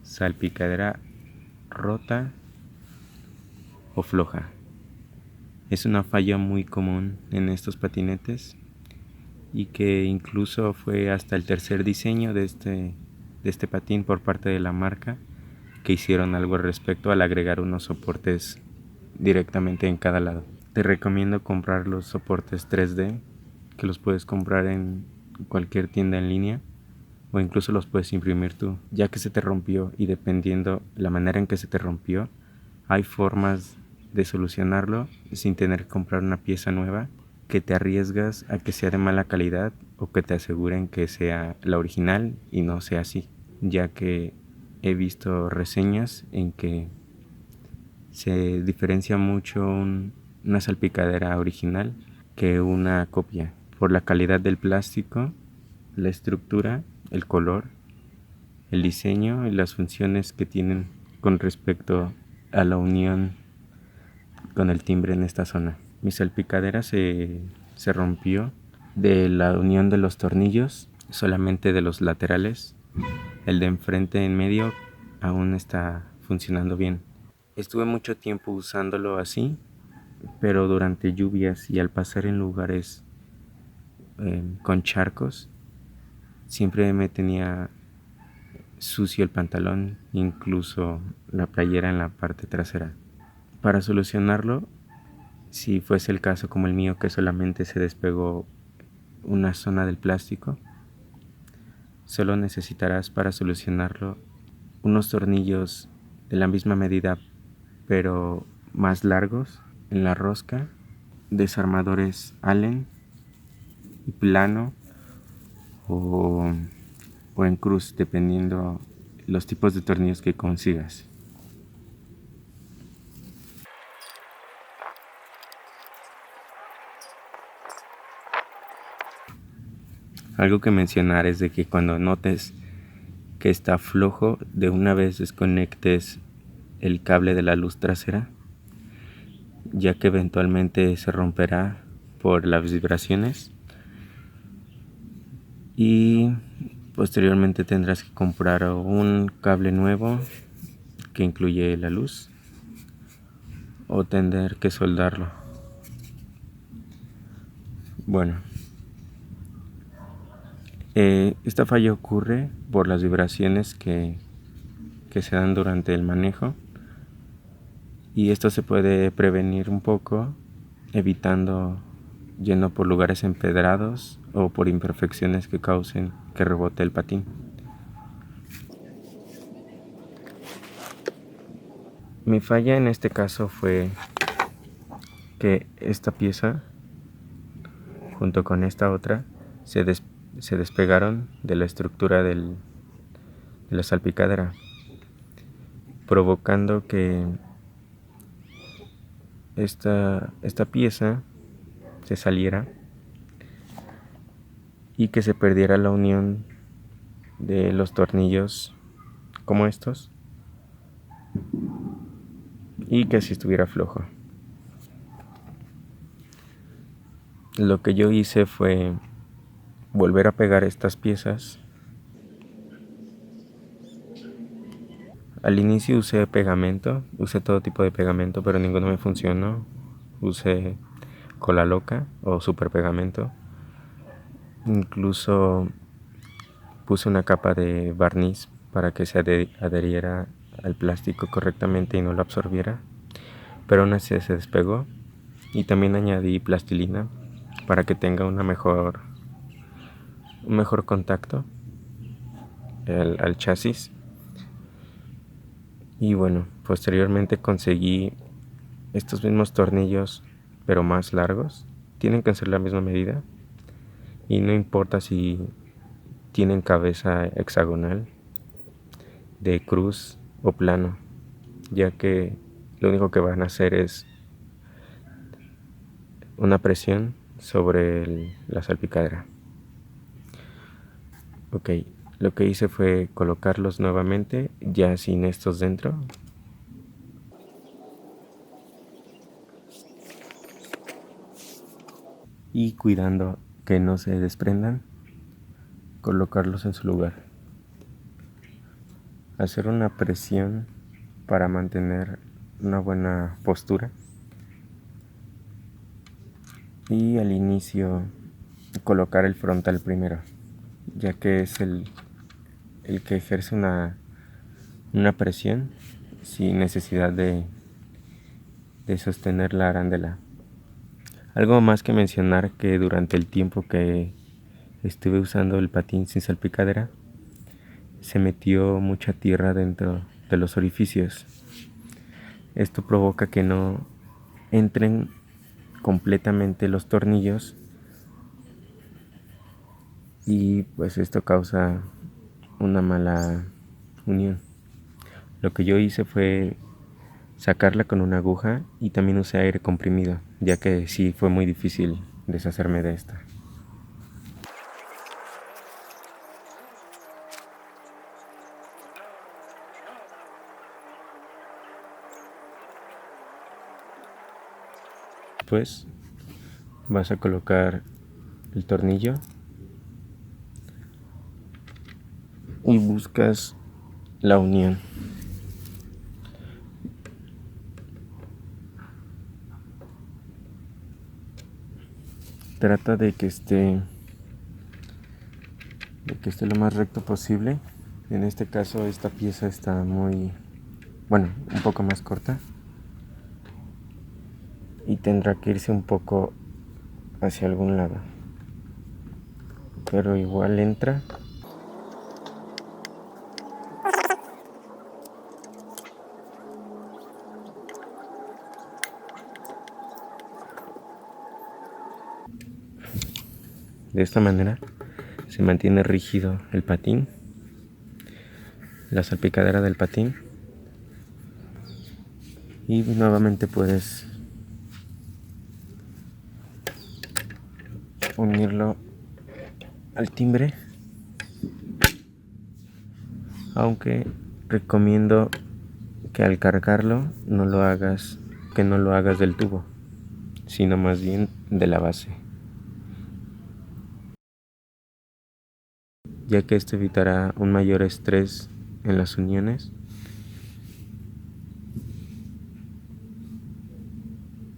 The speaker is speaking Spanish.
salpicadera rota o floja. Es una falla muy común en estos patinetes y que incluso fue hasta el tercer diseño de este patín por parte de la marca que hicieron algo al respecto al agregar unos soportes directamente en cada lado. Te recomiendo comprar los soportes 3D, que los puedes comprar en cualquier tienda en línea o incluso los puedes imprimir tú, ya que se te rompió, y dependiendo la manera en que se te rompió, hay formas de solucionarlo sin tener que comprar una pieza nueva, que te arriesgas a que sea de mala calidad o que te aseguren que sea la original y no sea así, ya que he visto reseñas en que se diferencia mucho una salpicadera original que una copia por la calidad del plástico, la estructura, el color, el diseño y las funciones que tienen con respecto a la unión con el timbre en esta zona. Mi salpicadera se rompió de la unión de los tornillos, solamente de los laterales. El de enfrente en medio aún está funcionando bien. Estuve mucho tiempo usándolo así, pero durante lluvias y al pasar en lugares con charcos, siempre me tenía sucio el pantalón, incluso la playera en la parte trasera. Para solucionarlo, si fuese el caso como el mío, que solamente se despegó una zona del plástico, solo necesitarás para solucionarlo unos tornillos de la misma medida pero más largos en la rosca, desarmadores Allen y plano o en cruz, dependiendo los tipos de tornillos que consigas. Algo que mencionar es de que cuando notes que está flojo, de una vez desconectes el cable de la luz trasera, ya que eventualmente se romperá por las vibraciones y posteriormente tendrás que comprar un cable nuevo que incluye la luz o tener que soldarlo. Bueno, esta falla ocurre por las vibraciones que se dan durante el manejo, y esto se puede prevenir un poco evitando yendo por lugares empedrados o por imperfecciones que causen que rebote el patín. Mi falla en este caso fue que esta pieza junto con esta otra se despegaron de la estructura de la salpicadera, provocando que esta pieza se saliera y que se perdiera la unión de los tornillos como estos y que así estuviera flojo. Lo que yo hice fue volver a pegar estas piezas. Al inicio usé pegamento, usé todo tipo de pegamento, pero ninguno me funcionó. Usé cola loca o super pegamento. Incluso puse una capa de barniz para que se adheriera al plástico correctamente y no lo absorbiera, pero aún así se despegó. Y también añadí plastilina para que tenga un mejor contacto al chasis. Y bueno, posteriormente conseguí estos mismos tornillos pero más largos. Tienen que ser la misma medida y no importa si tienen cabeza hexagonal, de cruz o plano, ya que lo único que van a hacer es una presión sobre la salpicadera. Ok, lo que hice fue colocarlos nuevamente ya sin estos dentro. Y cuidando que no se desprendan, colocarlos en su lugar. hacer una presión para mantener una buena postura. Y al inicio colocar el frontal primero, ya que es el que ejerce una presión sin necesidad de sostener la arandela. Algo más que mencionar, que durante el tiempo que estuve usando el patín sin salpicadera, se metió mucha tierra dentro de los orificios. Esto provoca que no entren completamente los tornillos y pues esto causa una mala unión. Lo que yo hice fue sacarla con una aguja y también usé aire comprimido, ya que sí fue muy difícil deshacerme de esta. Después vas a colocar el tornillo y buscas la unión. Trata de que esté lo más recto posible. En este caso esta pieza está un poco más corta y tendrá que irse un poco hacia algún lado, pero igual entra. De esta manera se mantiene rígido el patín, la salpicadera del patín, y nuevamente puedes unirlo al timbre, aunque recomiendo que al cargarlo no lo hagas del tubo, sino más bien de la base, ya que esto evitará un mayor estrés en las uniones